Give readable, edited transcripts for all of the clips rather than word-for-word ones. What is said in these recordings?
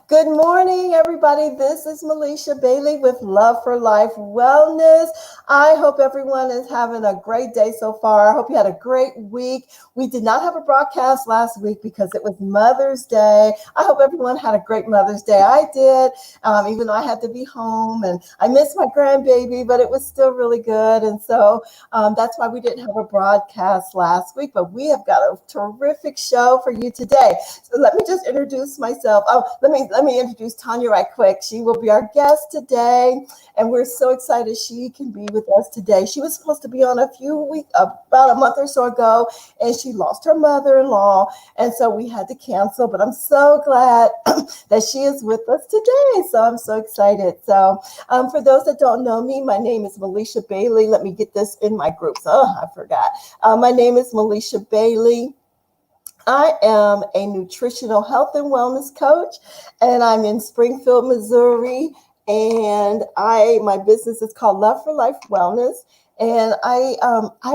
Good morning, everybody. This is Melisha Bailey with Love for Life Wellness. I hope everyone is having a great day so far. I hope you had a great week. We did not have a broadcast last week because it was Mother's Day. I hope everyone had a great Mother's Day. I did, even though I had to be home and I missed my grandbaby, but it was still really good. And so that's why we didn't have a broadcast last week, but we have got a terrific show for you today. So let me just introduce myself. Let me introduce Tanya right quick. She will be our guest today, and we're so excited she can be with us today. She was supposed to be on about a month or so ago, and she lost her mother-in-law, and so we had to cancel. But I'm so glad that she is with us today. So I'm so excited. So for those that don't know me, my name is Melisha Bailey. Let me get this in my groups. Oh, I forgot. My name is Melisha Bailey. I am a nutritional health and wellness coach, and I'm in Springfield, Missouri. And my business is called Love for Life Wellness. And I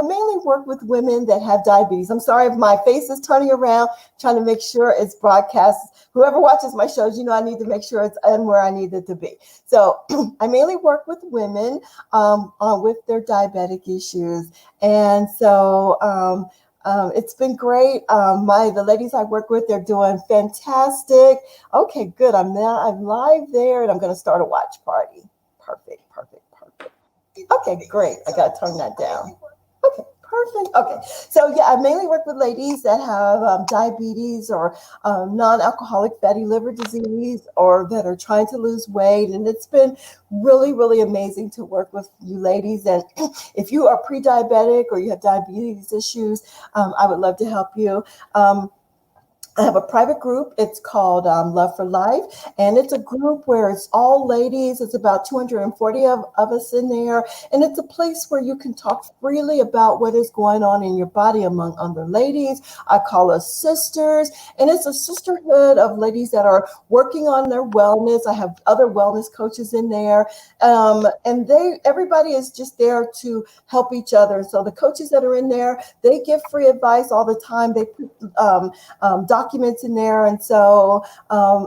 mainly work with women that have diabetes. I'm sorry if my face is turning around, trying to make sure it's broadcast. Whoever watches my shows, you know I need to make sure it's in where I need it to be. So I mainly work with women with their diabetic issues. And so it's been great. The ladies I work with, they're doing fantastic. Okay, good. I'm live there, and I'm going to start a watch party. Perfect. Okay, great. I got to turn that down. Okay, perfect. Okay, so yeah, I mainly work with ladies that have diabetes or non-alcoholic fatty liver disease, or that are trying to lose weight. And it's been really, really amazing to work with you ladies. And if you are pre-diabetic or you have diabetes issues, I would love to help you. I have a private group. It's called Love for Life, and it's a group where it's all ladies. It's about 240 of us in there, and it's a place where you can talk freely about what is going on in your body among other ladies. I call us sisters, and it's a sisterhood of ladies that are working on their wellness. I have other wellness coaches in there, and everybody is just there to help each other. So the coaches that are in there, they give free advice all the time. They put documents in there. And so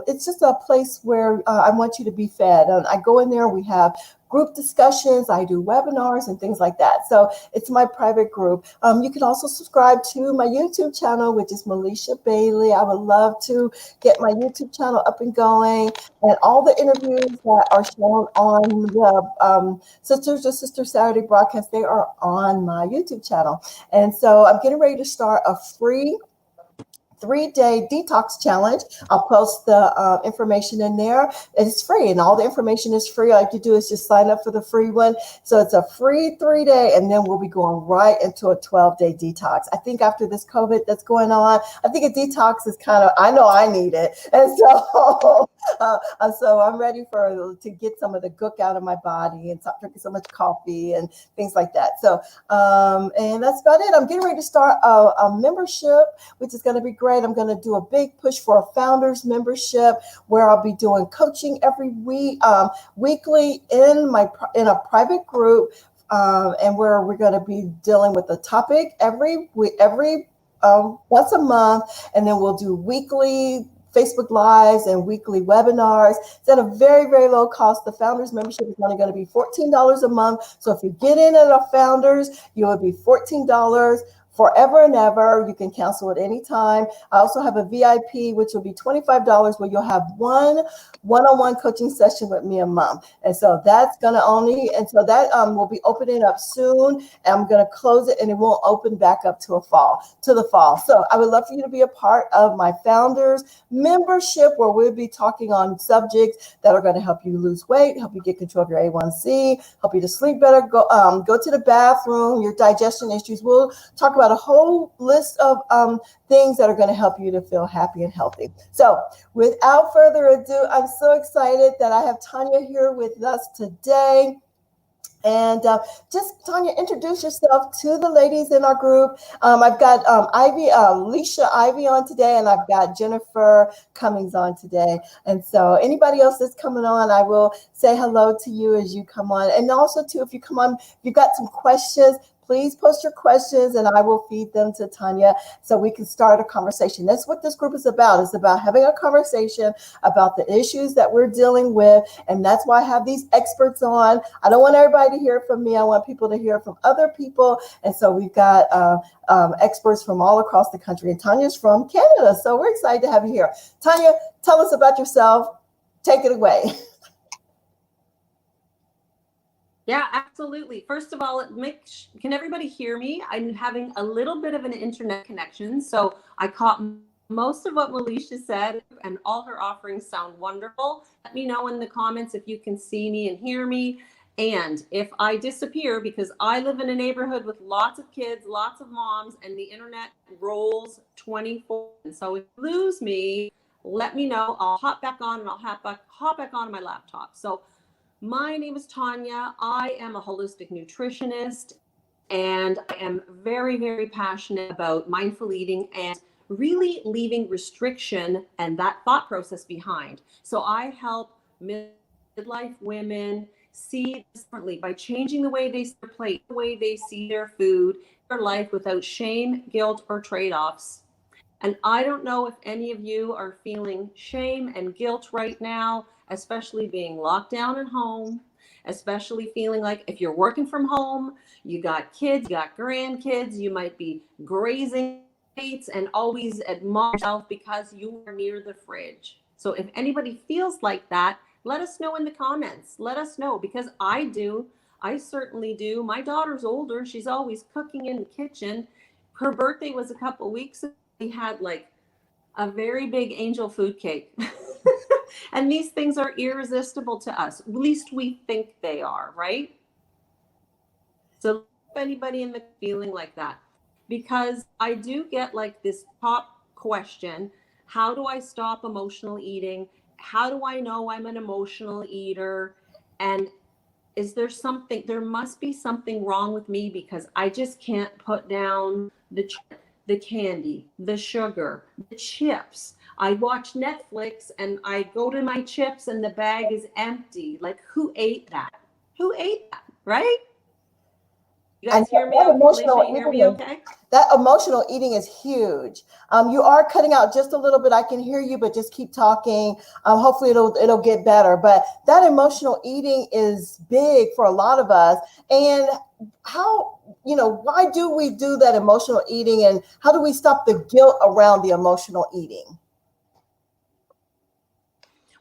it's just a place where I want you to be fed. And I go in there, we have group discussions, I do webinars and things like that. So it's my private group. You can also subscribe to my YouTube channel, which is Melisha Bailey. I would love to get my YouTube channel up and going. And all the interviews that are shown on the Sisters to Sister Saturday broadcast, they are on my YouTube channel. And so I'm getting ready to start a free 3-day detox challenge. I'll post the information in there. It's free, and all the information is free. All you have to do is just sign up for the free one. So it's a free 3-day, and then we'll be going right into a 12-day detox. I think after this COVID that's going on, I think a detox is I know I need it. And so so I'm ready to get some of the gook out of my body and stop drinking so much coffee and things like that. So, and that's about it. I'm getting ready to start a membership, which is going to be great. I'm going to do a big push for a founders membership where I'll be doing coaching every week, weekly in a private group, and where we're going to be dealing with a topic every once a month, and then we'll do weekly Facebook Lives and weekly webinars. It's at a very, very low cost. The Founders membership is only going to be $14 a month. So if you get in at a Founders, you will be $14 forever and ever. You can cancel at any time. I also have a VIP, which will be $25, where you'll have one-on-one coaching session with me a month. And so that's going to that will be opening up soon. And I'm going to close it, and it won't open back up to the fall. So I would love for you to be a part of my Founders membership, where we'll be talking on subjects that are going to help you lose weight, help you get control of your A1C, help you to sleep better, go to the bathroom, your digestion issues. We'll talk about a whole list of things that are going to help you to feel happy and healthy. So without further ado, I'm so excited that I have Tanya here with us today. And just, Tanya, introduce yourself to the ladies in our group. I've got Alicia Ivy on today, and I've got Jennifer Cummings on today. And so anybody else that's coming on, I will say hello to you as you come on. And also, too, if you come on, if you've got some questions, please post your questions and I will feed them to Tanya so we can start a conversation. That's what this group is about. It's about having a conversation about the issues that we're dealing with. And that's why I have these experts on. I don't want everybody to hear from me. I want people to hear from other people. And so we've got experts from all across the country. And Tanya's from Canada. So we're excited to have you here. Tanya, tell us about yourself. Take it away. Yeah, absolutely. First of all, can everybody hear me? I'm having a little bit of an internet connection. So I caught most of what Melisha said, and all her offerings sound wonderful. Let me know in the comments if you can see me and hear me. And if I disappear, because I live in a neighborhood with lots of kids, lots of moms, and the internet rolls 24. And so if you lose me, let me know. I'll hop back on and I'll hop back on my laptop. So my name is Tanya. I am a holistic nutritionist, and I am very, very passionate about mindful eating and really leaving restriction and that thought process behind. So I help midlife women see differently by changing the way they see their plate, the way they see their food, their life without shame, guilt, or trade-offs. And I don't know if any of you are feeling shame and guilt right now, especially being locked down at home, especially feeling like if you're working from home, you got kids, you got grandkids, you might be grazing plates and always admire yourself because you are near the fridge. So if anybody feels like that, let us know in the comments. Let us know, because I do. I certainly do. My daughter's older. She's always cooking in the kitchen. Her birthday was a couple weeks ago. We had like a very big angel food cake. And these things are irresistible to us. At least we think they are, right? So if anybody in the feeling like that, because I do get like this top question, how do I stop emotional eating? How do I know I'm an emotional eater? And is there something, there must be something wrong with me because I just can't put down the candy, the sugar, the chips. I watch Netflix and I go to my chips and the bag is empty. Like, who ate that? Who ate that, right? You guys hear me okay? Alicia, you hear me okay? That emotional eating is huge. You are cutting out just a little bit. I can hear you, but just keep talking. Hopefully it'll get better. But that emotional eating is big for a lot of us. And how, why do we do that emotional eating, and how do we stop the guilt around the emotional eating?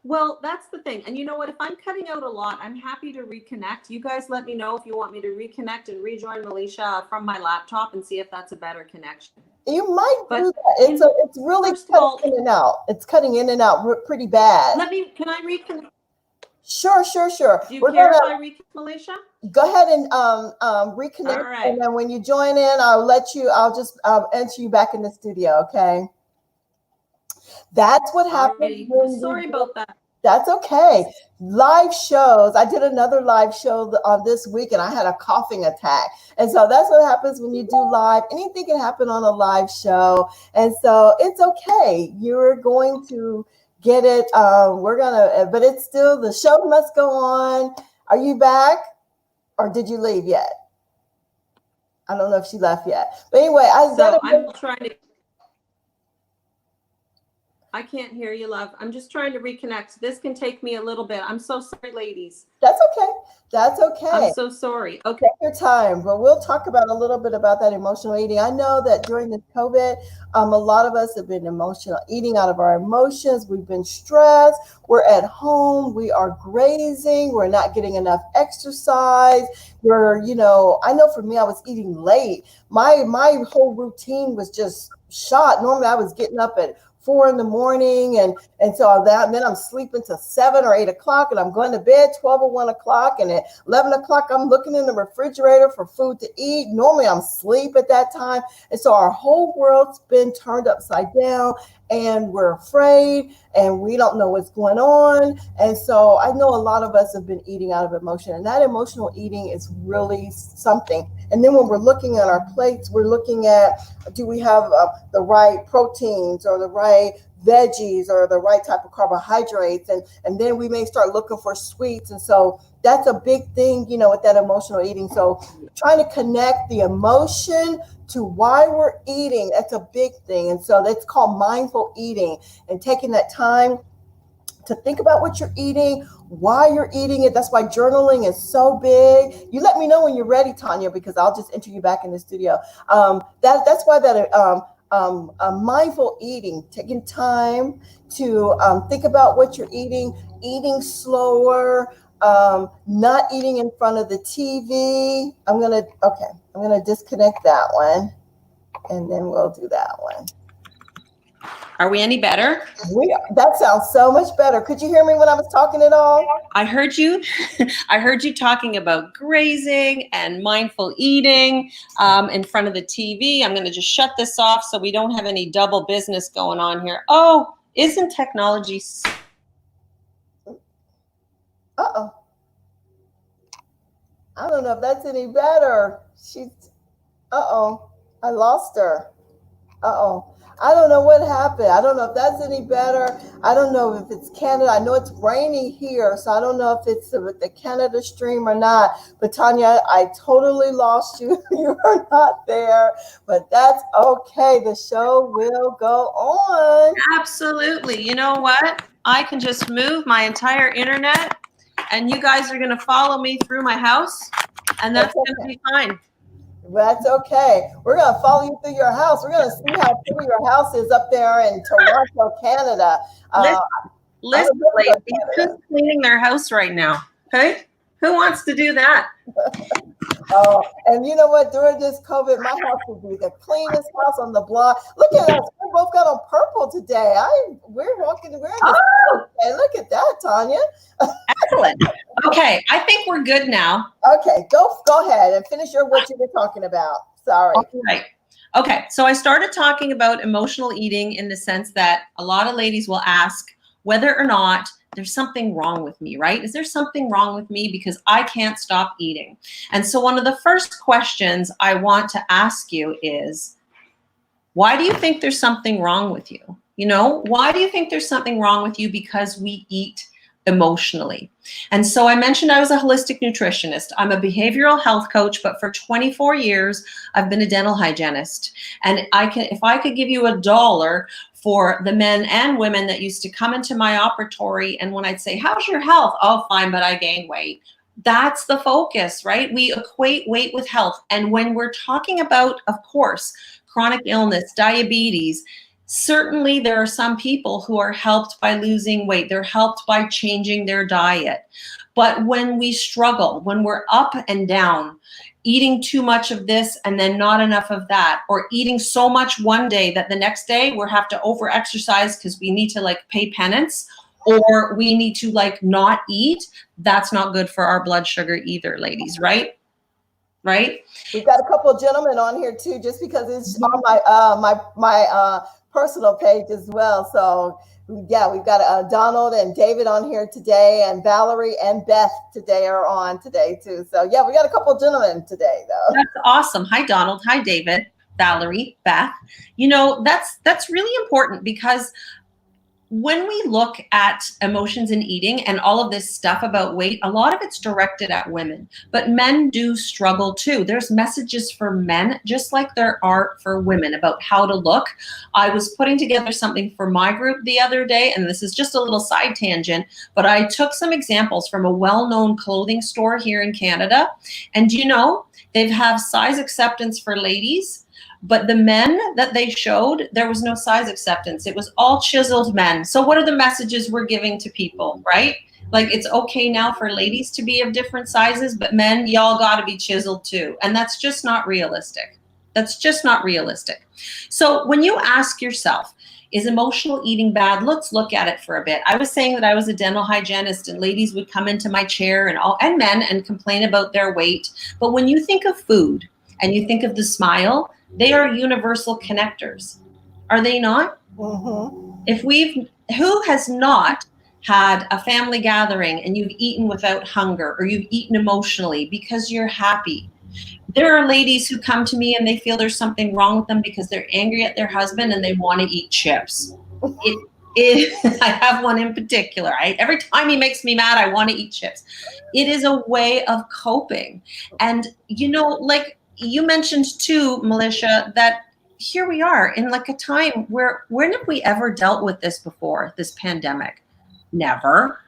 Well, that's the thing. And you know what? If I'm cutting out a lot, I'm happy to reconnect. You guys let me know if you want me to reconnect and rejoin Melisha from my laptop and see if that's a better connection. You might do that. It's really cutting in and out. It's cutting in and out pretty bad. Can I reconnect? Sure. Do you care if I reconnect, Melisha? Go ahead and reconnect. All right. And then when you join in, I'll just enter you back in the studio. Okay. That's what happens. Sorry about that. That's okay. Live shows. I did another live show on this week and I had a coughing attack. And so that's what happens when you do live. Anything can happen on a live show. And so it's okay. You're going to get it. But it's still, the show must go on. Are you back or did you leave yet? I don't know if she left yet. But anyway, I'm trying to. I can't hear you, love. I'm just trying to reconnect. This can take me a little bit. I'm so sorry, ladies. That's okay. I'm so sorry. Okay. Take your time. But we'll talk about a little bit about that emotional eating. I know that during the COVID, a lot of us have been emotional eating out of our emotions. We've been stressed. We're at home. We are grazing. We're not getting enough exercise. I know for me, I was eating late. My whole routine was just shot. Normally I was getting up at 4 a.m. and so then I'm sleeping till 7 or 8 o'clock, and I'm going to bed 12 or 1 o'clock, and at 11 o'clock I'm looking in the refrigerator for food to eat. Normally I'm asleep at that time, and so our whole world's been turned upside down, and we're afraid, and we don't know what's going on. And so I know a lot of us have been eating out of emotion, and that emotional eating is really something. And then when we're looking at our plates, we're looking at, do we have the right proteins or the right veggies or the right type of carbohydrates, and then we may start looking for sweets. And so that's a big thing, with that emotional eating. So trying to connect the emotion to why we're eating, that's a big thing. And so that's called mindful eating, and taking that time to think about what you're eating, why you're eating it. That's why journaling is so big. You let me know when you're ready, Tanya, because I'll just enter you back in the studio. That's why that mindful eating, taking time to think about what you're eating slower, not eating in front of the TV. I'm gonna disconnect that one, and then we'll do that one. Are we any better? That sounds so much better. Could you hear me when I was talking at all? I heard you. I heard you talking about grazing and mindful eating in front of the TV. I'm going to just shut this off so we don't have any double business going on here. Oh, isn't technology? Uh-oh. I don't know if that's any better. Uh-oh. I lost her. Uh-oh. I don't know what happened. I don't know if that's any better. I don't know if it's Canada. I know it's raining here, so I don't know if it's with the Canada stream or not. But Tanya, I totally lost you. You are not there, but that's okay. The show will go on. Absolutely. You know what? I can just move my entire internet, and you guys are going to follow me through my house, and that's going to be fine. That's okay. We're going to follow you through your house. We're going to see how pretty your house is up there in Toronto, Canada. Listen, ladies, who's cleaning their house right now? Okay? Who wants to do that? And you know what? During this COVID, my house will be the cleanest house on the block. Look at us. We both got on purple today. We're walking. Hey, look at that, Tanya. Excellent. Okay, I think we're good now. Okay, go ahead and finish what you were talking about. Sorry. Right. Okay, so I started talking about emotional eating in the sense that a lot of ladies will ask whether or not there's something wrong with me, right? Is there something wrong with me because I can't stop eating? And so one of the first questions I want to ask you is, why do you think there's something wrong with you? Why do you think there's something wrong with you? Because we eat emotionally. And so I mentioned I was a holistic nutritionist. I'm a behavioral health coach, but for 24 years, I've been a dental hygienist. And if I could give you $1 for the men and women that used to come into my operatory, and when I'd say, how's your health? Oh, fine, but I gained weight. That's the focus, right? We equate weight with health. And when we're talking about, of course, chronic illness, diabetes, certainly there are some people who are helped by losing weight. They're helped by changing their diet. But when we struggle, when we're up and down, eating too much of this and then not enough of that, or eating so much one day that the next day we have to over exercise because we need to pay penance, or we need to not eat, that's not good for our blood sugar either, ladies, right? Right? We've got a couple of gentlemen on here too, just because it's on my personal page as well. So yeah, we've got Donald and David on here today, and Valerie and Beth today are on today too. So yeah, we got a couple of gentlemen today though. That's awesome. Hi, Donald. Hi, David, Valerie, Beth. That's really important, because when we look at emotions and eating and all of this stuff about weight, a lot of it's directed at women, but men do struggle too. There's messages for men just like there are for women about how to look. I was putting together something for my group the other day, and this is just a little side tangent, but I took some examples from a well-known clothing store here in Canada. And they have size acceptance for ladies, but the men that they showed, there was no size acceptance. It was all chiseled men. So what are the messages we're giving to people, right? It's okay now for ladies to be of different sizes, but men, y'all got to be chiseled too. And that's just not realistic. That's just not realistic. So when you ask yourself, is emotional eating bad? Let's look at it for a bit. I was saying that I was a dental hygienist, and ladies would come into my chair and men and complain about their weight. But when you think of food and you think of the smile, they are universal connectors. Are they not? Mm-hmm. Who has not had a family gathering and you've eaten without hunger, or you've eaten emotionally because you're happy? There are ladies who come to me and they feel there's something wrong with them because they're angry at their husband and they want to eat chips. I have one in particular. Every time he makes me mad, I want to eat chips. It is a way of coping. And, like you mentioned too, Militia, that here we are in like a time where when have we ever dealt with this before, this pandemic? Never.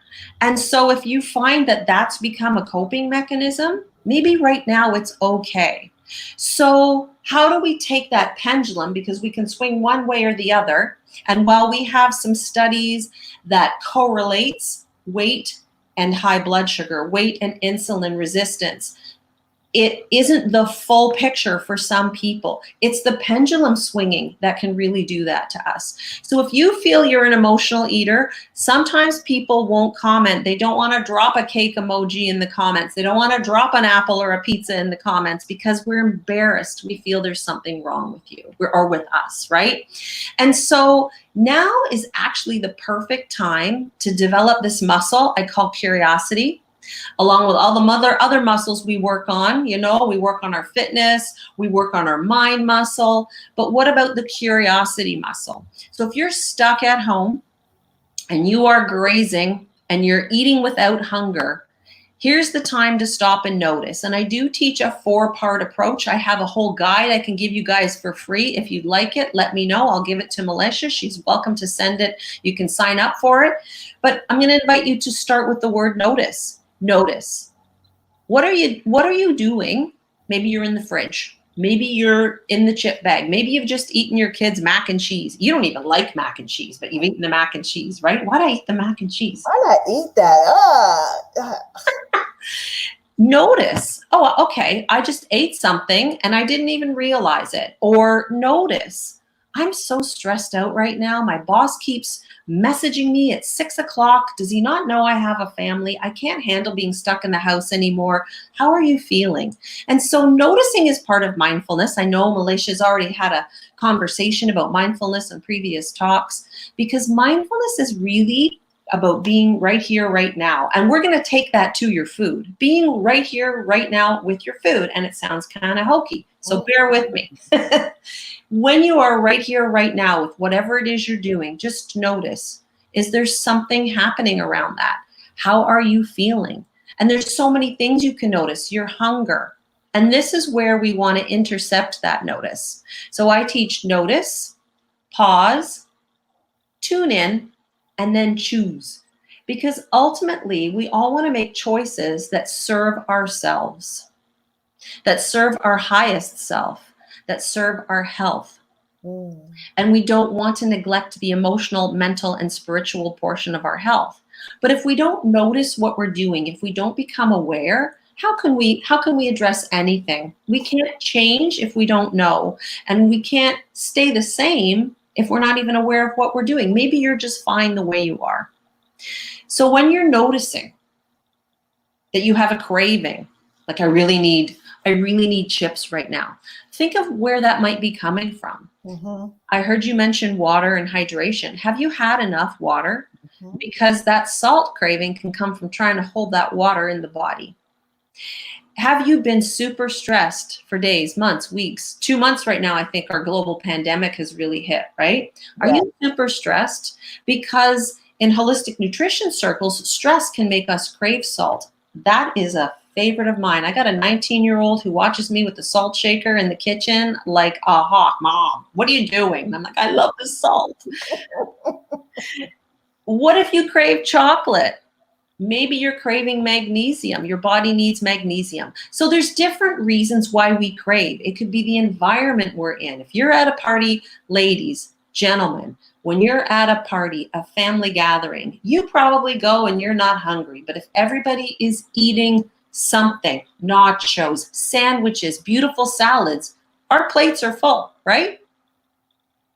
And so if you find that that's become a coping mechanism, maybe right now it's okay. So how do we take that pendulum? Because we can swing one way or the other. And while we have some studies that correlates weight and high blood sugar, weight and insulin resistance, it isn't the full picture for some people. It's the pendulum swinging that can really do that to us. So if you feel you're an emotional eater, sometimes people won't comment. They don't want to drop a cake emoji in the comments. They don't want to drop an apple or a pizza in the comments because we're embarrassed. We feel there's something wrong with you or with us, right? And so now is actually the perfect time to develop this muscle I call curiosity. Along with all the other muscles we work on, we work on our fitness, we work on our mind muscle, but what about the curiosity muscle? So if you're stuck at home and you are grazing and you're eating without hunger, here's the time to stop and notice. And I do teach a 4-part approach. I have a whole guide I can give you guys for free. If you'd like it, let me know. I'll give it to Militia. She's welcome to send it. You can sign up for it. But I'm going to invite you to start with the word notice. Notice. What are you doing? Maybe you're in the fridge. Maybe you're in the chip bag. Maybe you've just eaten your kids' mac and cheese. You don't even like mac and cheese, but you've eaten the mac and cheese, right? Why'd I eat the mac and cheese? Why not eat that? Notice, oh, okay, I just ate something and I didn't even realize it. Or notice, I'm so stressed out right now. My boss keeps messaging me at 6 o'clock. Does he not know I have a family? I can't handle being stuck in the house anymore. How are you feeling? And so noticing is part of mindfulness. I know Militia's already had a conversation about mindfulness in previous talks, because mindfulness is really about being right here, right now. And we're going to take that to your food. Being right here, right now with your food. And it sounds kind of hokey, so bear with me. When you are right here, right now with whatever it is you're doing, just notice, is there something happening around that? How are you feeling? And there's so many things you can notice. Your hunger. And this is where we want to intercept that notice. So I teach notice, pause, tune in, and then choose. Because ultimately, we all want to make choices that serve ourselves, that serve our highest self, that serve our health. And we don't want to neglect the emotional, mental, and spiritual portion of our health. But if we don't notice what we're doing, if we don't become aware, how can we address anything? We can't change if we don't know, and we can't stay the same if we're not even aware of what we're doing. Maybe you're just fine the way you are. So when you're noticing that you have a craving, like I really need chips right now, think of where that might be coming from. I heard you mention water and hydration. Have you had enough water? Because that salt craving can come from trying to hold that water in the body. Have you been super stressed for days, months, weeks? 2 months right now, I think our global pandemic has really hit, right? Are you super stressed? Because in holistic nutrition circles, stress can make us crave salt. That is a favorite of mine. I got a 19-year-old who watches me with the salt shaker in the kitchen like a hawk. Mom, what are you doing? And I'm like, I love the salt. What if you crave chocolate? Maybe you're craving magnesium. Your body needs magnesium. So there's different reasons why we crave. It could be the environment we're in. If you're at a party, ladies, gentlemen, when you're at a party, a family gathering, you probably go and you're not hungry. But if everybody is eating something, nachos, sandwiches, beautiful salads, our plates are full, right?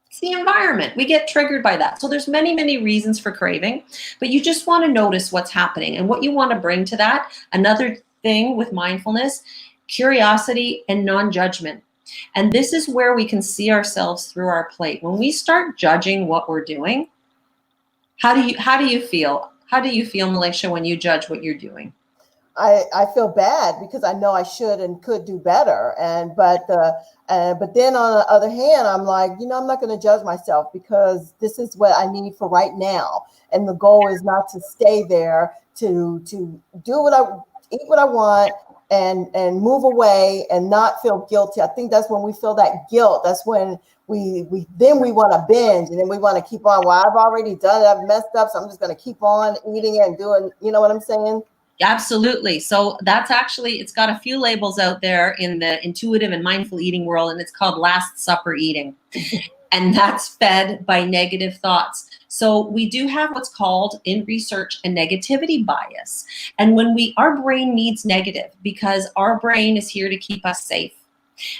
It's the environment. We get triggered by that. So there's many, many reasons for craving, but you just want to notice what's happening and what you want to bring to that. Another thing with mindfulness, curiosity and non-judgment. And this is where we can see ourselves through our plate. When we start judging what we're doing, how do you feel? How do you feel, Militia, when you judge what you're doing? I feel bad because I know I should and could do better. But then on the other hand, I'm like, I'm not going to judge myself because this is what I need for right now. And the goal is not to stay there, to eat what I want and move away and not feel guilty. I think that's when we feel that guilt. That's when we want to binge, and then we want to keep on. Well, I've already done it. I've messed up, so I'm just going to keep on eating it and doing. You know what I'm saying? Absolutely. So that's actually, it's got a few labels out there in the intuitive and mindful eating world, and it's called Last Supper eating. And that's fed by negative thoughts. So we do have what's called in research a negativity bias. And when our brain needs negative because our brain is here to keep us safe.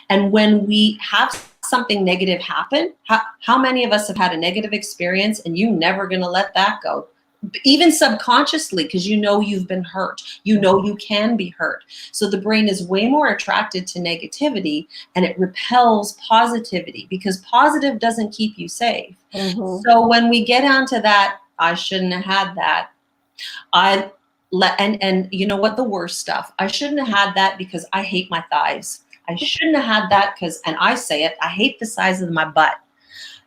And when we have something negative happen, how many of us have had a negative experience and you're never going to let that go? Even subconsciously, because you've been hurt, you can be hurt. So the brain is way more attracted to negativity, and it repels positivity because positive doesn't keep you safe. Mm-hmm. So when we get onto that, I shouldn't have had that. And you know what, the worst stuff, I shouldn't have had that because I hate my thighs. I shouldn't have had that because, and I say it, I hate the size of my butt.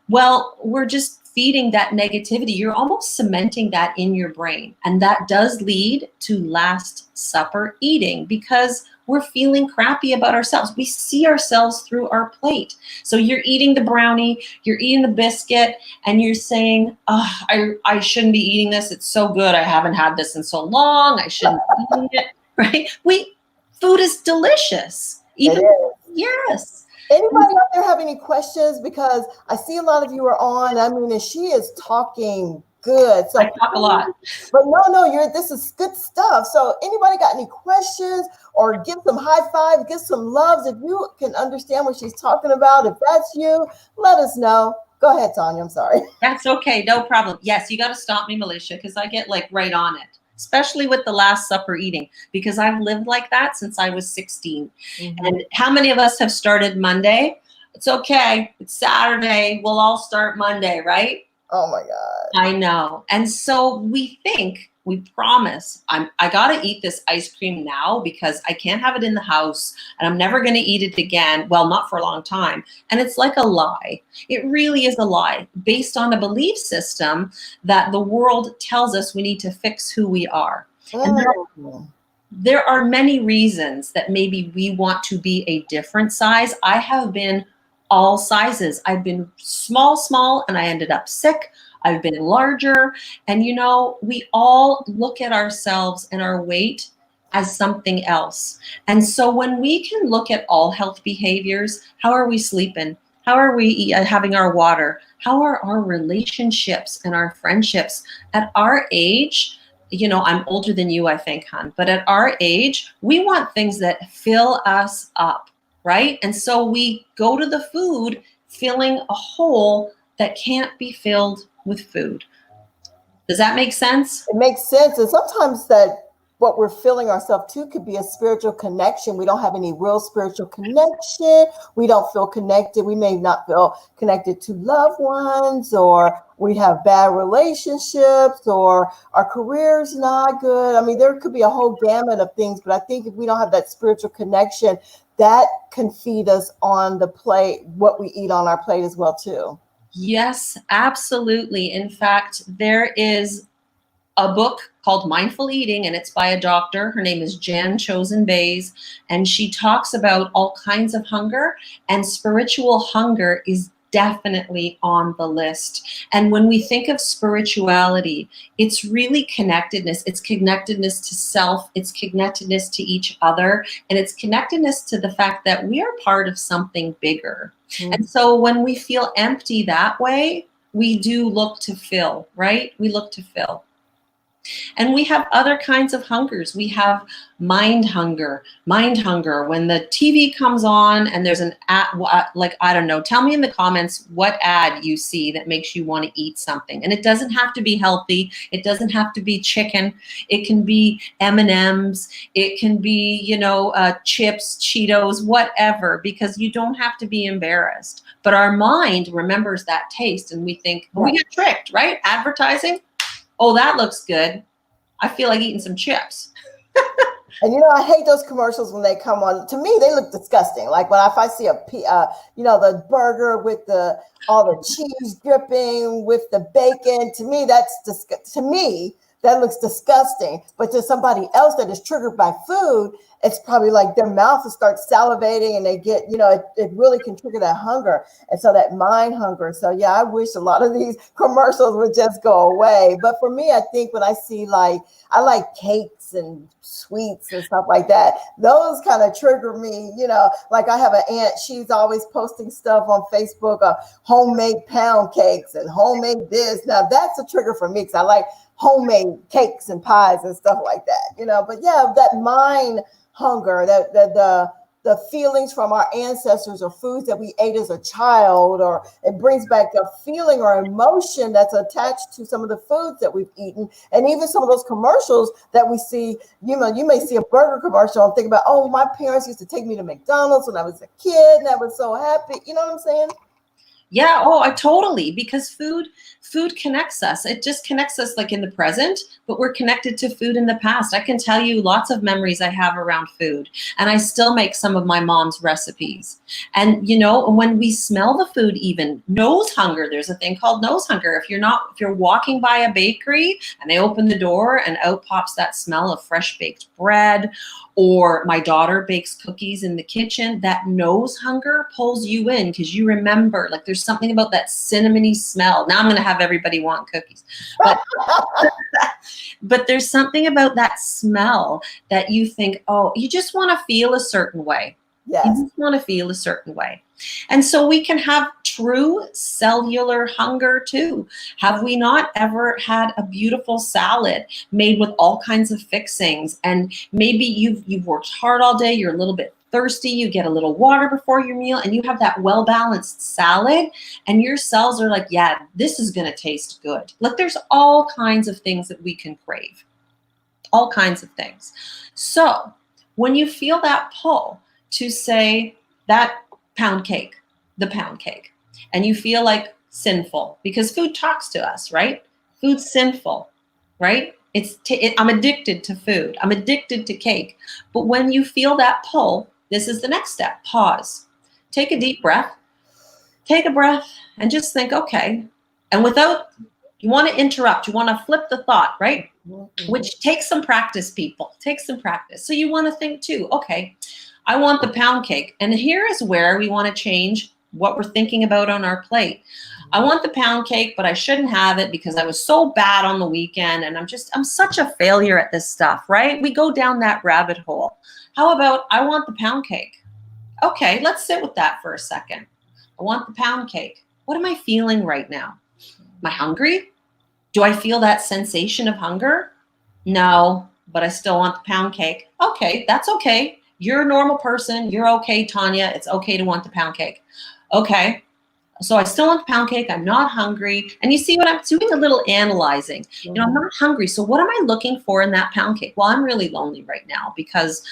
Well, we're just feeding that negativity. You're almost cementing that in your brain. And that does lead to Last Supper eating because we're feeling crappy about ourselves. We see ourselves through our plate. So you're eating the brownie, you're eating the biscuit, and you're saying, oh, I shouldn't be eating this. It's so good. I haven't had this in so long. I shouldn't be eating it, right? Food is delicious. Even, yes. Anybody out there have any questions? Because I see a lot of you are on. I mean, and she is talking good. So I talk a lot. But no, this is good stuff. So anybody got any questions or give some high fives, give some loves. If you can understand what she's talking about, if that's you, let us know. Go ahead, Tanya. I'm sorry. That's okay. No problem. Yes, you got to stop me, Militia, because I get right on it, especially with the Last Supper eating, because I've lived like that since I was 16. Mm-hmm. And how many of us have started Monday? It's okay. It's Saturday. We'll all start Monday, right? Oh my God. I know. And so we promise, I got to eat this ice cream now because I can't have it in the house and I'm never going to eat it again. Well, not for a long time. And it's like a lie. It really is a lie based on a belief system that the world tells us we need to fix who we are. And there are many reasons that maybe we want to be a different size. I have been all sizes. I've been small, and I ended up sick. I've been larger. And we all look at ourselves and our weight as something else. And so when we can look at all health behaviors, how are we sleeping? How are we having our water? How are our relationships and our friendships? At our age, I'm older than you, I think, hon, but at our age, we want things that fill us up. Right? And so we go to the food filling a hole that can't be filled with food. Does that make sense? It makes sense. And sometimes that what we're filling ourselves to could be a spiritual connection. We don't have any real spiritual connection. We don't feel connected. We may not feel connected to loved ones, or we have bad relationships, or our career's not good. I mean, there could be a whole gamut of things, but I think if we don't have that spiritual connection, that can feed us on the plate, what we eat on our plate as well, too. Yes, absolutely. In fact, there is a book called Mindful Eating, and it's by a doctor. Her name is Jan Chosen Bays, and she talks about all kinds of hunger, and spiritual hunger is definitely on the list. And when we think of spirituality, it's really connectedness. It's connectedness to self, it's connectedness to each other, and it's connectedness to the fact that we are part of something bigger. Mm-hmm. And so when we feel empty that way, we do look to fill, right? We look to fill. And we have other kinds of hungers. We have mind hunger. When the TV comes on and there's an ad, I don't know, tell me in the comments what ad you see that makes you want to eat something. And it doesn't have to be healthy. It doesn't have to be chicken. It can be M&Ms. It can be, chips, Cheetos, whatever, because you don't have to be embarrassed. But our mind remembers that taste and we think, we get tricked, right? Advertising. Oh, that looks good. I feel like eating some chips. And I hate those commercials when they come on. To me, they look disgusting. Like if I see the burger with all the cheese dripping with the bacon. To me, that looks disgusting. But to somebody else that is triggered by food, it's probably like their mouth will start salivating, and they get, it really can trigger that hunger. And so that mind hunger. So yeah, I wish a lot of these commercials would just go away. But for me, I think when I see I like cakes and sweets and stuff like that. Those kind of trigger me, like I have an aunt, she's always posting stuff on Facebook, homemade pound cakes and homemade this. Now that's a trigger for me because I like homemade cakes and pies and stuff like that, but yeah, that mind hunger, that the feelings from our ancestors or foods that we ate as a child, or it brings back a feeling or emotion that's attached to some of the foods that we've eaten. And even some of those commercials that we see, you may see a burger commercial and think about, oh, my parents used to take me to McDonald's when I was a kid and I was so happy. You know what I'm saying? Yeah, oh, I totally, because food connects us. It just connects us like in the present, but we're connected to food in the past. I can tell you lots of memories I have around food, and I still make some of my mom's recipes. And when we smell the food, even nose hunger, there's a thing called nose hunger. If you're walking by a bakery and they open the door and out pops that smell of fresh baked bread, or my daughter bakes cookies in the kitchen, that nose hunger pulls you in because you remember, like there's something about that cinnamony smell. Now I'm going to have everybody want cookies. But there's something about that smell that you think, oh, you just want to feel a certain way. Yes. You just want to feel a certain way. And so we can have true cellular hunger too. Have we not ever had a beautiful salad made with all kinds of fixings? And maybe you've worked hard all day, you're a little bit thirsty, you get a little water before your meal, and you have that well-balanced salad, and your cells are like, yeah, this is going to taste good. Like there's all kinds of things that we can crave. All kinds of things. So when you feel that pull to say that the pound cake, and you feel like sinful, because food talks to us, right? Food's sinful, right? I'm addicted to food. I'm addicted to cake. But when you feel that pull, this is the next step. Pause. Take a deep breath. Take a breath and just think, okay. And you want to interrupt. You want to flip the thought, right? Mm-hmm. Which takes some practice, people. Takes some practice. So you want to think too, okay, I want the pound cake. And here is where we want to change what we're thinking about on our plate. I want the pound cake, but I shouldn't have it because I was so bad on the weekend and I'm such a failure at this stuff, right? We go down that rabbit hole. How about I want the pound cake? Okay, let's sit with that for a second. I want the pound cake. What am I feeling right now? Am I hungry? Do I feel that sensation of hunger? No, but I still want the pound cake. Okay, that's okay. You're a normal person. You're okay, Tanya. It's okay to want the pound cake. Okay, so I still want the pound cake. I'm not hungry. And you see what I'm doing? A little analyzing. Mm-hmm. I'm not hungry. So what am I looking for in that pound cake? Well, I'm really lonely right now because,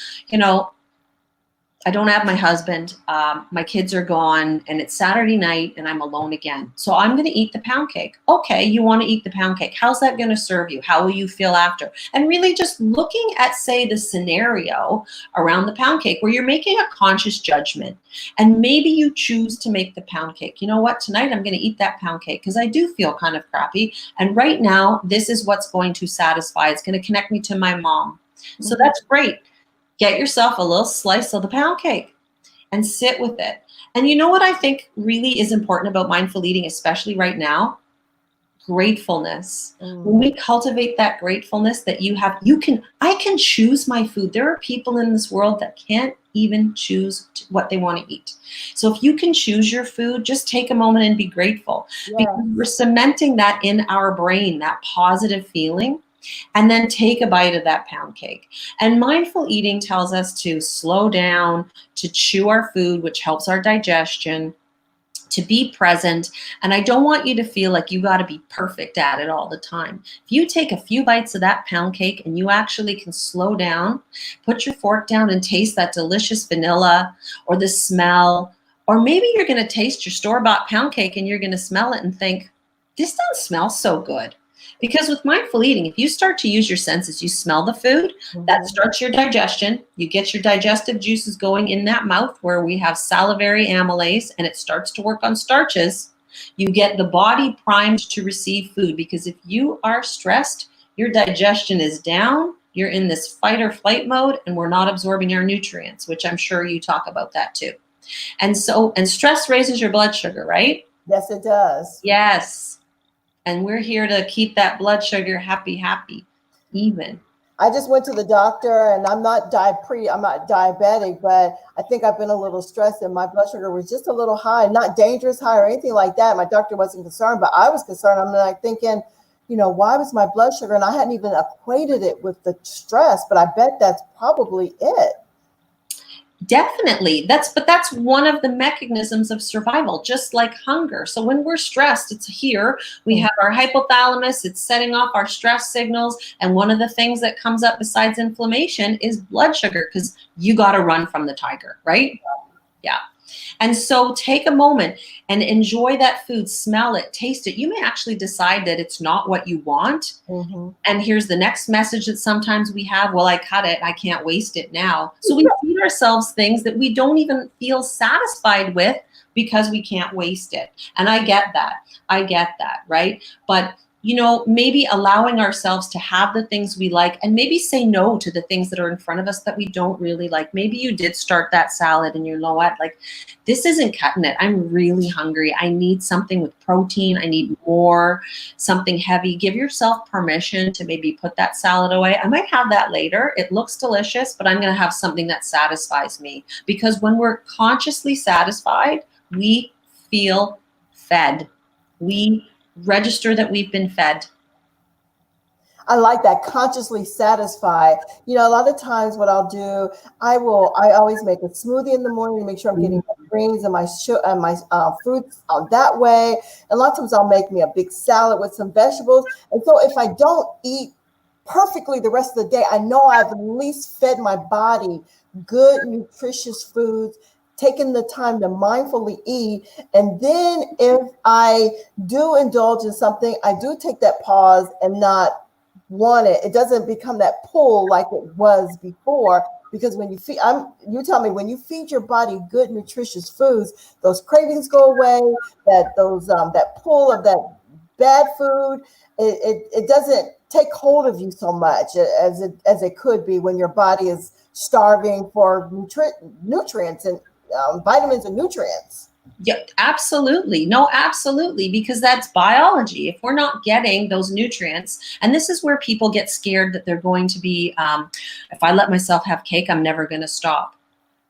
I don't have my husband. My kids are gone and it's Saturday night and I'm alone again. So I'm going to eat the pound cake. Okay, you want to eat the pound cake. How's that going to serve you? How will you feel after? And really just looking at, say, the scenario around the pound cake where you're making a conscious judgment. And maybe you choose to make the pound cake. You know what? Tonight I'm going to eat that pound cake because I do feel kind of crappy. And right now, this is what's going to satisfy. It's going to connect me to my mom. So that's great. Get yourself a little slice of the pound cake and sit with it. And you know what I think really is important about mindful eating, especially right now? Gratefulness. When we cultivate that gratefulness that I can choose my food. There are people in this world that can't even choose what they want to eat. So if you can choose your food, just take a moment and be grateful. Yes. Because we're cementing that in our brain, that positive feeling. And then take a bite of that pound cake. And mindful eating tells us to slow down, to chew our food, which helps our digestion, to be present. And I don't want you to feel like you got to be perfect at it all the time. If you take a few bites of that pound cake and you actually can slow down, put your fork down and taste that delicious vanilla or the smell, or maybe you're going to taste your store-bought pound cake and you're going to smell it and think, this doesn't smell so good. Because with mindful eating, if you start to use your senses, you smell the food, that starts your digestion. You get your digestive juices going in that mouth where we have salivary amylase, and it starts to work on starches. You get the body primed to receive food, because if you are stressed, your digestion is down, you're in this fight or flight mode, and we're not absorbing our nutrients, which I'm sure you talk about that too. And stress raises your blood sugar, right? Yes, it does. Yes. And we're here to keep that blood sugar happy, even. I just went to the doctor, and I'm not diabetic, but I think I've been a little stressed, and my blood sugar was just a little high, not dangerous high or anything like that. My doctor wasn't concerned, but I was concerned. I'm like thinking, why was my blood sugar? And I hadn't even equated it with the stress, but I bet that's probably it. Definitely. That's one of the mechanisms of survival, just like hunger. So when we're stressed, it's here. We have our hypothalamus, it's setting off our stress signals. And one of the things that comes up besides inflammation is blood sugar, because you got to run from the tiger, right? Yeah. And so take a moment and enjoy that food, smell it, taste it. You may actually decide that it's not what you want. And here's the next message that sometimes we have, well, I cut it, I can't waste it now. So we feed ourselves things that we don't even feel satisfied with because we can't waste it. And I get that, right? But maybe allowing ourselves to have the things we like, and maybe say no to the things that are in front of us that we don't really like. Maybe you did start that salad and you know what, like, this isn't cutting it. I'm really hungry. I need something with protein. I need more, something heavy. Give yourself permission to maybe put that salad away. I might have that later. It looks delicious, but I'm going to have something that satisfies me. Because when we're consciously satisfied, we feel fed. We register that we've been fed. I like that, consciously satisfied. A lot of times what I'll do, I always make a smoothie in the morning to make sure I'm getting my greens and my fruits that way. And a lot of times I'll make me a big salad with some vegetables. And so if I don't eat perfectly the rest of the day, I know I've at least fed my body good, nutritious foods, taking the time to mindfully eat. And then if I do indulge in something, I do take that pause and not want it. It doesn't become that pull like it was before, because when you feed, you tell me, when you feed your body good, nutritious foods, those cravings go away, that pull of that bad food, it doesn't take hold of you so much as it could be when your body is starving for nutrients and vitamins and nutrients. Yeah, absolutely. No, absolutely. Because that's biology. If we're not getting those nutrients, and this is where people get scared that they're going to be, if I let myself have cake, I'm never going to stop.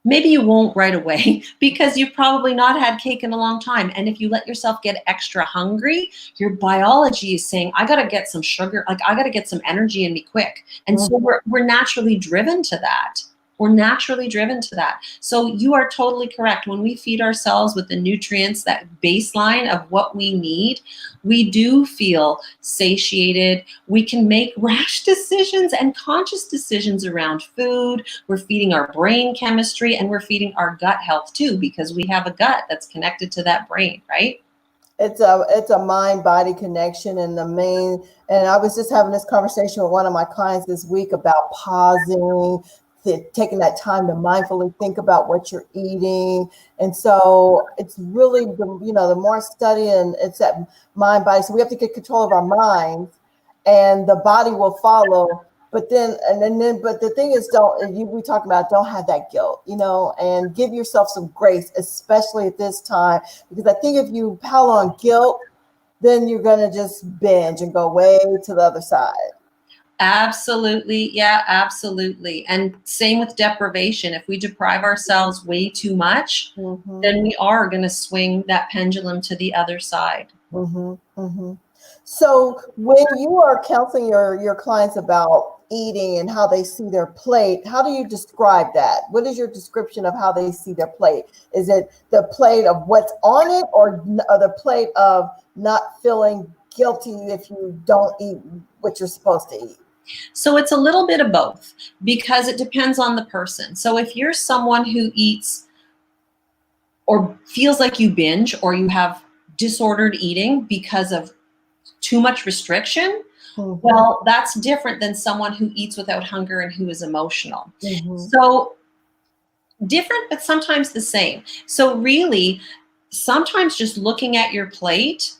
Maybe you won't right away, because you've probably not had cake in a long time. And if you let yourself get extra hungry, your biology is saying, I got to get some sugar, like I got to get some energy in me quick. And so we're naturally driven to that. We're naturally driven to that. So you are totally correct. When we feed ourselves with the nutrients, that baseline of what we need, we do feel satiated. We can make rash decisions and conscious decisions around food. We're feeding our brain chemistry, and we're feeding our gut health too, because we have a gut that's connected to that brain, right? It's a mind-body connection, and I was just having this conversation with one of my clients this week about pausing, taking that time to mindfully think about what you're eating. And so it's really, the more I study, and it's that mind body. So we have to get control of our minds, and the body will follow. But the thing is, we talk about, don't have that guilt, and give yourself some grace, especially at this time, because I think if you pile on guilt, then you're going to just binge and go way to the other side. Absolutely. Yeah, absolutely. And same with deprivation. If we deprive ourselves way too much, then we are going to swing that pendulum to the other side. So when you are counseling your clients about eating and how they see their plate, how do you describe that? What is your description of how they see their plate? Is it the plate of what's on it, or the plate of not feeling guilty if you don't eat what you're supposed to eat? So it's a little bit of both, because it depends on the person. So if you're someone who eats or feels like you binge, or you have disordered eating because of too much restriction, Well, that's different than someone who eats without hunger and who is emotional. Mm-hmm. So different, but sometimes the same. So really, sometimes just looking at your plate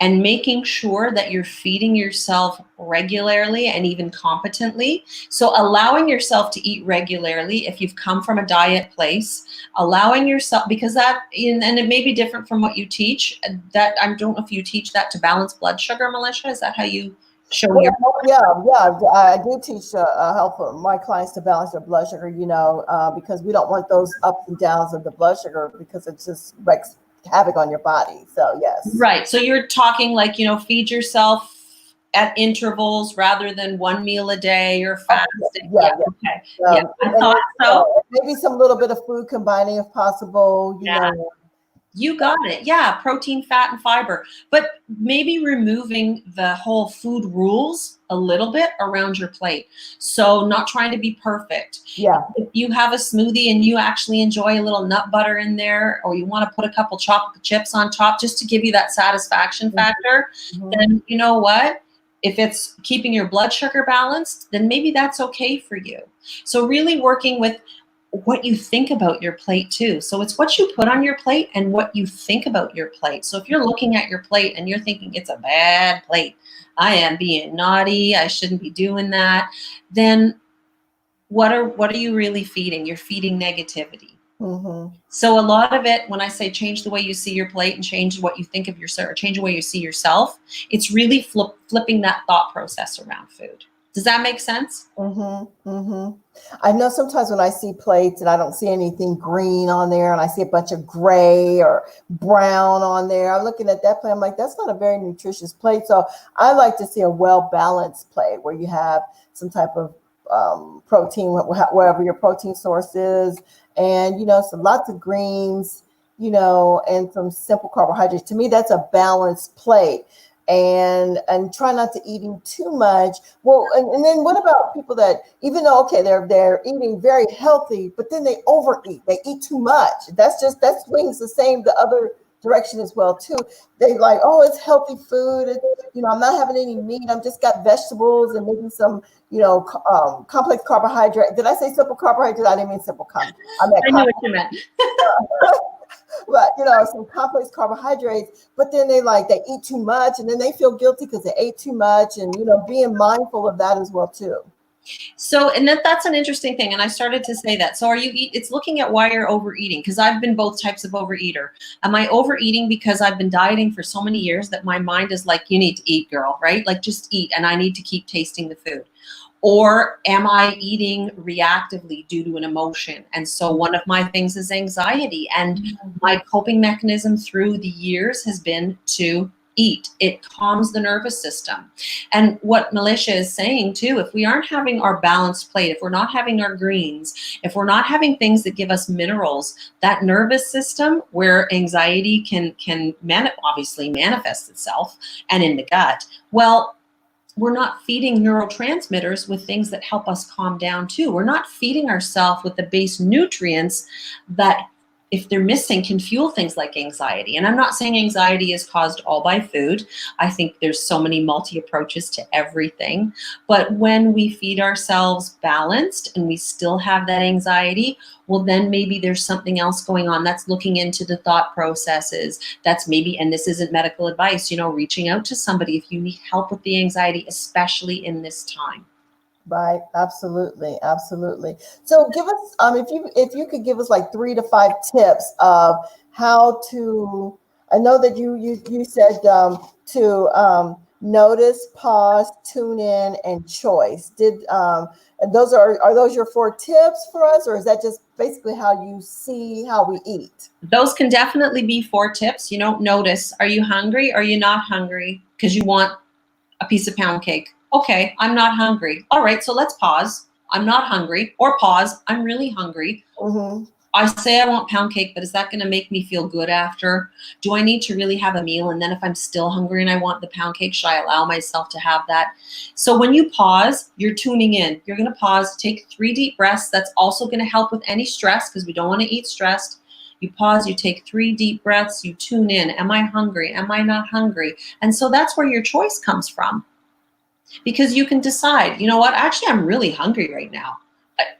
and making sure that you're feeding yourself regularly and even competently. So allowing yourself to eat regularly if you've come from a diet place, allowing yourself, because that, and it may be different from what you teach, that I don't know if you teach that to balance blood sugar, Militia. Is that how you show your? Yeah, I do teach help my clients to balance their blood sugar, because we don't want those ups and downs of the blood sugar because it just wreaks havoc on your body. So yes. Right. So you're talking like, feed yourself at intervals rather than one meal a day or fasting. Yeah. Okay. Yeah, I thought so. Maybe some little bit of food combining if possible, you know. You got it. Yeah, protein, fat, and fiber. But maybe removing the whole food rules a little bit around your plate. So not trying to be perfect. Yeah. If you have a smoothie and you actually enjoy a little nut butter in there, or you want to put a couple chocolate chips on top just to give you that satisfaction factor, then you know what? If it's keeping your blood sugar balanced, then maybe that's okay for you. So really working with what you think about your plate too. So it's what you put on your plate and what you think about your plate. So if you're looking at your plate and you're thinking it's a bad plate, I am being naughty, I shouldn't be doing that, then what are you really feeding? You're feeding negativity. So a lot of it, when I say change the way you see your plate and change what you think of yourself, or change the way you see yourself, it's really flipping that thought process around food. Does that make sense? I know sometimes when I see plates and I don't see anything green on there and I see a bunch of gray or brown on there, I'm looking at that plate, I'm like, that's not a very nutritious plate. So I like to see a well-balanced plate where you have some type of protein, wherever your protein source is, and, some lots of greens, and some simple carbohydrates. To me, that's a balanced plate. And try not to eating too much. Well, and then what about people that, even though they're eating very healthy, but then they overeat, they eat too much. That swings the other direction as well too. They like, oh, it's healthy food. I'm not having any meat. I'm just got vegetables and maybe some, complex carbohydrate. Did I say simple carbohydrate? I didn't mean simple carbohydrate. I knew what you meant. But some complex carbohydrates, but then they eat too much and then they feel guilty because they ate too much, and being mindful of that as well too. So, and that's an interesting thing. And I started to say that. So it's looking at why you're overeating, because I've been both types of overeater. Am I overeating because I've been dieting for so many years that my mind is like, you need to eat, girl, right? Like just eat, and I need to keep tasting the food. Or am I eating reactively due to an emotion? And so one of my things is anxiety. And my coping mechanism through the years has been to eat. It calms the nervous system. And what Militia is saying too, if we aren't having our balanced plate, if we're not having our greens, if we're not having things that give us minerals, that nervous system where anxiety can obviously manifest itself, and in the gut, well, we're not feeding neurotransmitters with things that help us calm down too. We're not feeding ourselves with the base nutrients that, if they're missing, can fuel things like anxiety. And I'm not saying anxiety is caused all by food. I think there's so many multi-approaches to everything. But when we feed ourselves balanced and we still have that anxiety, well, then maybe there's something else going on that's looking into the thought processes. That's maybe, and this isn't medical advice, reaching out to somebody if you need help with the anxiety, especially in this time. Right. Absolutely. So give us, if you could give us like 3 to 5 tips of how to, I know that you said to notice, pause, tune in, and choice. And are those your 4 tips for us, or is that just basically how you see how we eat? Those can definitely be 4 tips. Notice, are you hungry? Are you not hungry? Because you want a piece of pound cake. Okay, I'm not hungry. All right, so let's pause. I'm not hungry. Or pause, I'm really hungry. I say I want pound cake, but is that going to make me feel good after? Do I need to really have a meal? And then if I'm still hungry and I want the pound cake, should I allow myself to have that? So when you pause, you're tuning in. You're going to pause, take 3 deep breaths. That's also going to help with any stress, because we don't want to eat stressed. You pause, you take 3 deep breaths, you tune in. Am I hungry? Am I not hungry? And so that's where your choice comes from. because you can decide, you know what, actually, I'm really hungry right now.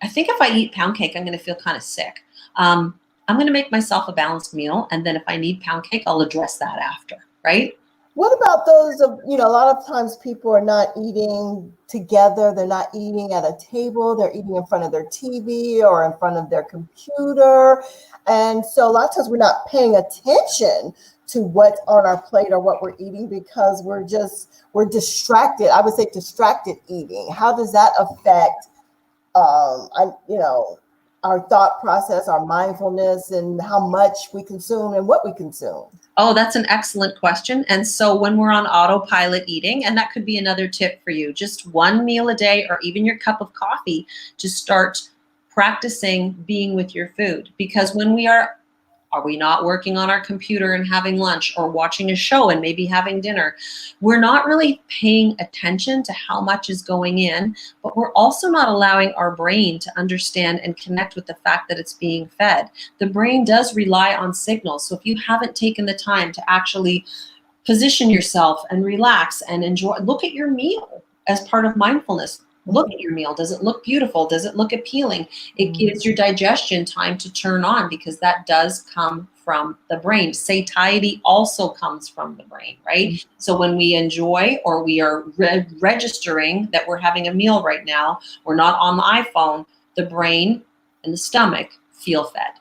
I think if I eat pound cake, I'm going to feel kind of sick. I'm going to make myself a balanced meal. And then if I need pound cake, I'll address that after, right? What about those of, a lot of times people are not eating together. They're not eating at a table. They're eating in front of their TV or in front of their computer. And so a lot of times we're not paying attention to what's on our plate or what we're eating because we're distracted. I would say distracted eating. How does that affect, our thought process, our mindfulness, and how much we consume and what we consume? Oh, that's an excellent question. And so when we're on autopilot eating, and that could be another tip for you, just one meal a day or even your cup of coffee, to start practicing being with your food. Because when are we not working on our computer and having lunch or watching a show and maybe having dinner? We're not really paying attention to how much is going in, but we're also not allowing our brain to understand and connect with the fact that it's being fed. The brain does rely on signals. So if you haven't taken the time to actually position yourself and relax and enjoy, look at your meal as part of mindfulness. Look at your meal. Does it look beautiful? Does it look appealing? It gives your digestion time to turn on, because that does come from the brain. Satiety also comes from the brain, right? So when we enjoy, or we are registering that we're having a meal right now, we're not on the iPhone, the brain and the stomach feel fed.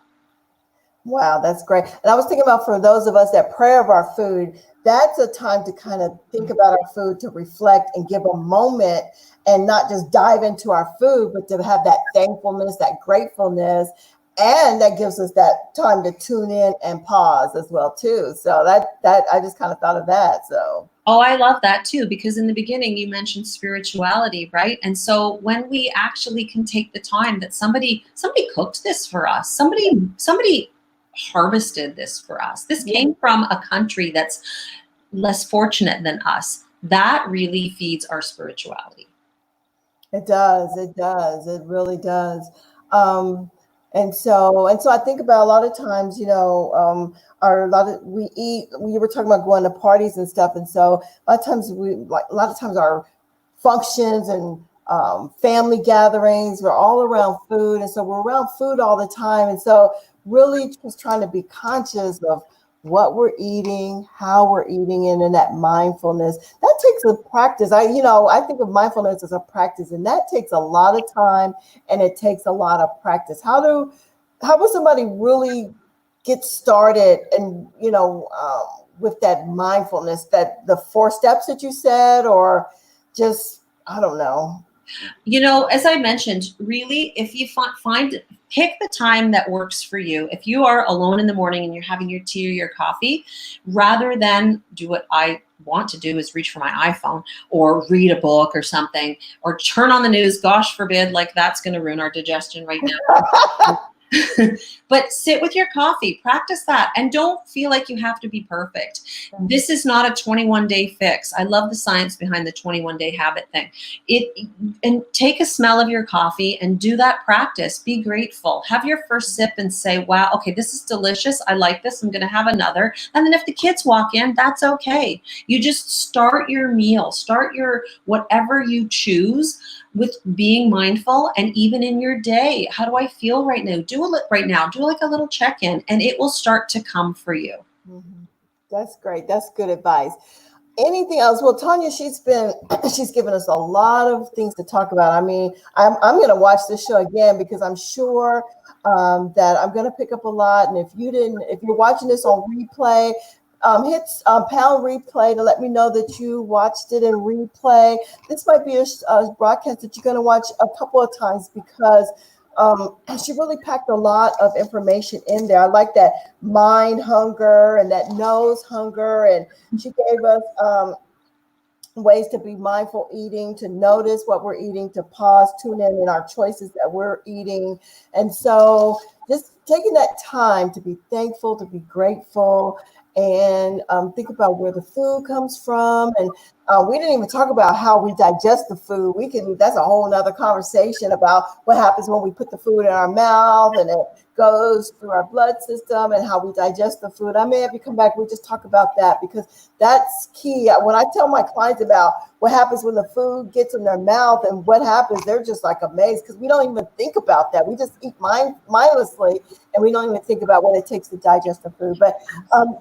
Wow, that's great. And I was thinking about, for those of us that pray over our food, that's a time to kind of think about our food, to reflect and give a moment, and not just dive into our food, but to have that thankfulness, that gratefulness. And that gives us that time to tune in and pause as well too. So that I just kind of thought of that. So Oh, I love that too, because in the beginning you mentioned spirituality, right? And so when we actually can take the time that somebody cooked this for us, somebody harvested this for us. This came from a country that's less fortunate than us. That really feeds our spirituality. it does. It does. It really does. And so I think about, a lot of times, we eat. We were talking about going to parties and stuff, and so a lot of times our functions and family gatherings, we're all around food, and so we're around food all the time, and so really just trying to be conscious of what we're eating, how we're eating it, and that mindfulness. That takes a practice. I think of mindfulness as a practice, and that takes a lot of time, and it takes a lot of practice. How would somebody really get started, and with that mindfulness, that the 4 steps that you said, or just, I don't know. As I mentioned, really, if you pick the time that works for you. If you are alone in the morning and you're having your tea or your coffee, rather than do what I want to do, is reach for my iPhone or read a book or something, or turn on the news, gosh forbid, like that's going to ruin our digestion right now. But sit with your coffee, practice that, and don't feel like you have to be perfect. This is not a 21-day fix. I love the science behind the 21-day habit thing. And take a smell of your coffee and do that practice. Be grateful. Have your first sip and say, wow, okay, this is delicious. I like this. I'm going to have another. And then if the kids walk in, that's okay. You just start your meal, start your whatever you choose with being mindful. And even in your day, how do I feel right now? Do like a little check-in, and it will start to come for you. Mm-hmm. That's great. That's good advice. Anything else? Well, Tanya, she's given us a lot of things to talk about. I mean, I'm going to watch this show again, because I'm sure that I'm going to pick up a lot. And if you're watching this on replay, hit pound replay to let me know that you watched it in replay. This might be a broadcast that you're going to watch a couple of times, because she really packed a lot of information in there. I like that mind hunger and that nose hunger. And she gave us ways to be mindful eating, to notice what we're eating, to pause, tune in our choices that we're eating. And so just taking that time to be thankful, to be grateful, and think about where the food comes from. And We didn't even talk about how we digest the food. That's a whole nother conversation about what happens when we put the food in our mouth and it goes through our blood system and how we digest the food. I may have you come back. We just talk about that because that's key. When I tell my clients about what happens when the food gets in their mouth and what happens, they're just like amazed because we don't even think about that. We just eat mindlessly and we don't even think about what it takes to digest the food. But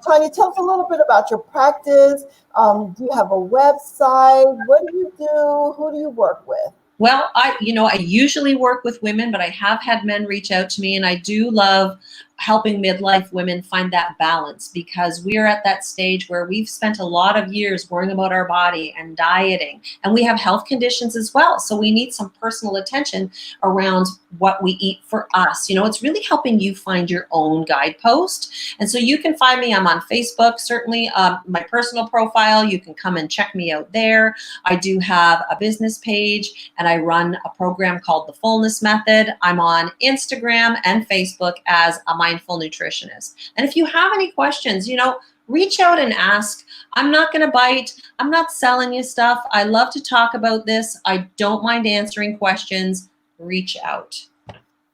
Tanya, tell us a little bit about your practice. Do you have a website? What do you do? Who do you work with? Well, I usually work with women, but I have had men reach out to me, and I do love helping midlife women find that balance because we are at that stage where we've spent a lot of years worrying about our body and dieting, and we have health conditions as well. So we need some personal attention around what we eat for us. It's really helping you find your own guidepost. And so you can find me. I'm on Facebook, certainly my personal profile. You can come and check me out there. I do have a business page, and I run a program called The Fullness Method. I'm on Instagram and Facebook as a mindful nutritionist. And if you have any questions, reach out and ask. I'm not going to bite. I'm not selling you stuff. I love to talk about this. I don't mind answering questions. Reach out.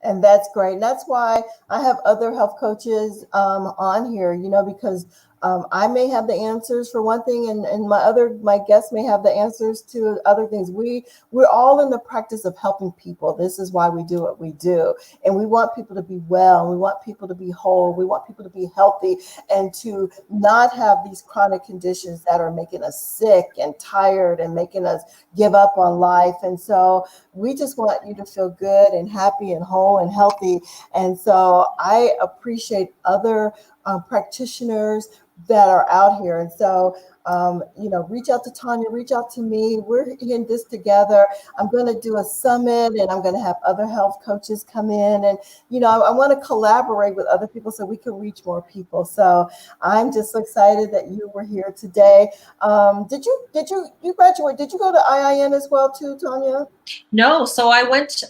And that's great. And that's why I have other health coaches on here, because I may have the answers for one thing, and my guests may have the answers to other things. We're all in the practice of helping people. This is why we do what we do. And we want people to be well. We want people to be whole. We want people to be healthy and to not have these chronic conditions that are making us sick and tired and making us give up on life. And so we just want you to feel good and happy and whole and healthy. And so I appreciate other practitioners that are out here. And so, reach out to Tanya, reach out to me. We're in this together. I'm going to do a summit and I'm going to have other health coaches come in. And, I want to collaborate with other people so we can reach more people. So I'm just so excited that you were here today. Did you graduate? Did you go to IIN as well too, Tanya? No. So I went,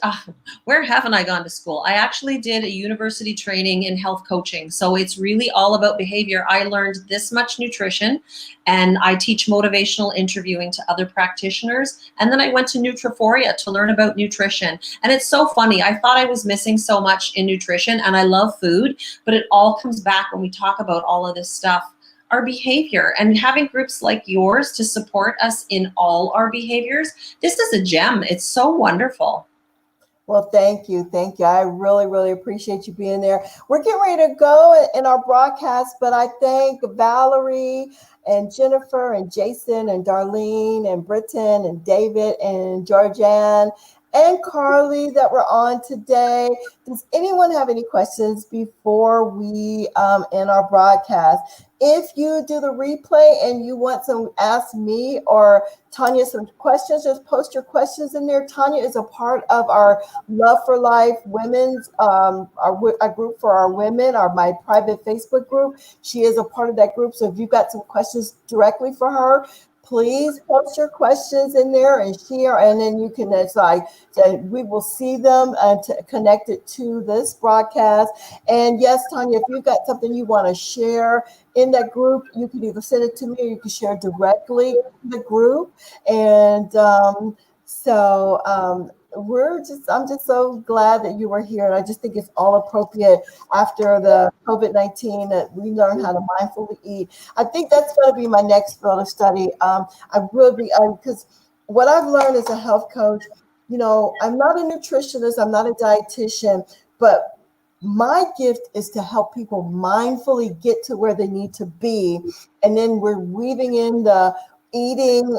where haven't I gone to school? I actually did a university training in health coaching. So it's really all about behavior. I learned this much nutrition, and I teach motivational interviewing to other practitioners. And then I went to Nutri-Foria to learn about nutrition. And it's so funny. I thought I was missing so much in nutrition, and I love food, but it all comes back when we talk about all of this stuff. Our behavior, and having groups like yours to support us in all our behaviors. This is a gem. It's so wonderful. Well, thank you. Thank you. I really, really appreciate you being there. We're getting ready to go in our broadcast, but I thank Valerie and Jennifer and Jason and Darlene and Britton and David and Georgianne and Carly that were on today. Does anyone have any questions before we end our broadcast? If you do the replay and you want to ask me or Tanya some questions, just post your questions in there. Tanya is a part of our Love for Life Women's, our group for our women, my private Facebook group. She is a part of that group. So if you've got some questions directly for her, please post your questions in there and share, and then you can, we will see them and connect it to this broadcast. And yes, Tanya, if you've got something you want to share in that group, you can either send it to me or you can share directly in the group. And I'm just so glad that you were here. And I just think it's all appropriate after the COVID-19 that we learn how to mindfully eat. I think that's going to be my next field of study. Because what I've learned as a health coach, I'm not a nutritionist, I'm not a dietitian, but my gift is to help people mindfully get to where they need to be. And then we're weaving in the eating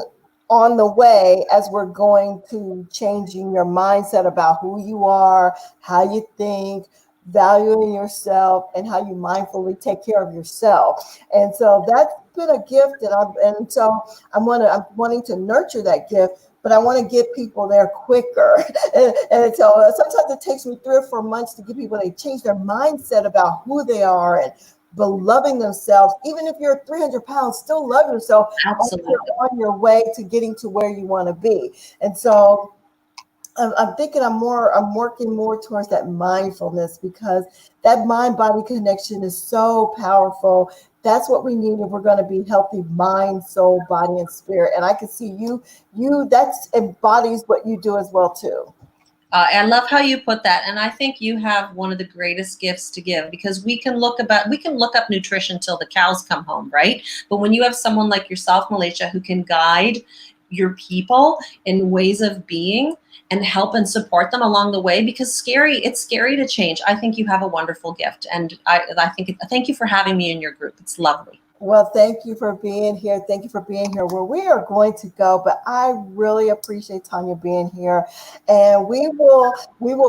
on the way as we're going to changing your mindset about who you are, how you think, valuing yourself, and how you mindfully take care of yourself. And so that's been a gift, and so I'm wanting to nurture that gift, but I want to get people there quicker. and so sometimes it takes me 3 or 4 months to get people to change their mindset about who they are and loving themselves. Even if you're 300 pounds, still love yourself. Absolutely. On your way to getting to where you want to be. And so I'm thinking I'm working more towards that mindfulness, because that mind body connection is so powerful. That's what we need if we're going to be healthy, mind, soul, body, and spirit. And I can see that embodies what you do as well too. I love how you put that, and I think you have one of the greatest gifts to give, because we can look up nutrition till the cows come home, right? But when you have someone like yourself, Malaysia, who can guide your people in ways of being and help and support them along the way, because it's scary to change. I think you have a wonderful gift, and thank you for having me in your group. It's lovely. Well, thank you for being here. Thank you for being here. Well, we are going to go, but I really appreciate Tanya being here, and we will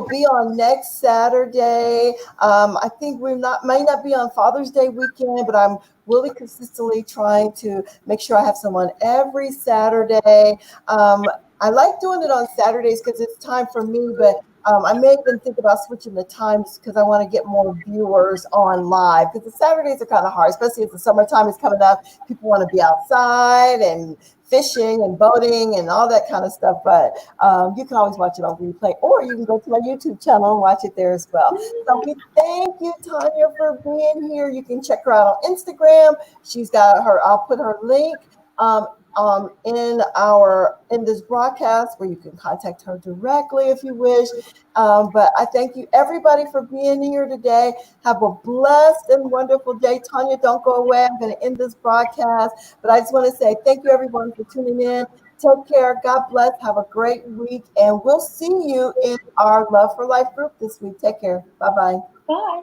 be on next Saturday. I think might not be on Father's Day weekend, but I'm really consistently trying to make sure I have someone every Saturday. I like doing it on Saturdays because it's time for me, but I may even think about switching the times because I want to get more viewers on live, because the Saturdays are kind of hard, especially as the summertime is coming up. People want to be outside and fishing and boating and all that kind of stuff. But you can always watch it on replay, or you can go to my YouTube channel and watch it there as well. So we thank you, Tanya, for being here. You can check her out on Instagram. She's got I'll put her link in this broadcast, where you can contact her directly if you wish. But I thank you, everybody, for being here today. Have a blessed and wonderful day. Tanya, don't go away. I'm going to end this broadcast, but I just want to say thank you, everyone, for tuning in. Take care. God bless. Have a great week, and we'll see you in our Love for Life group this week. Take care. Bye-bye. Bye.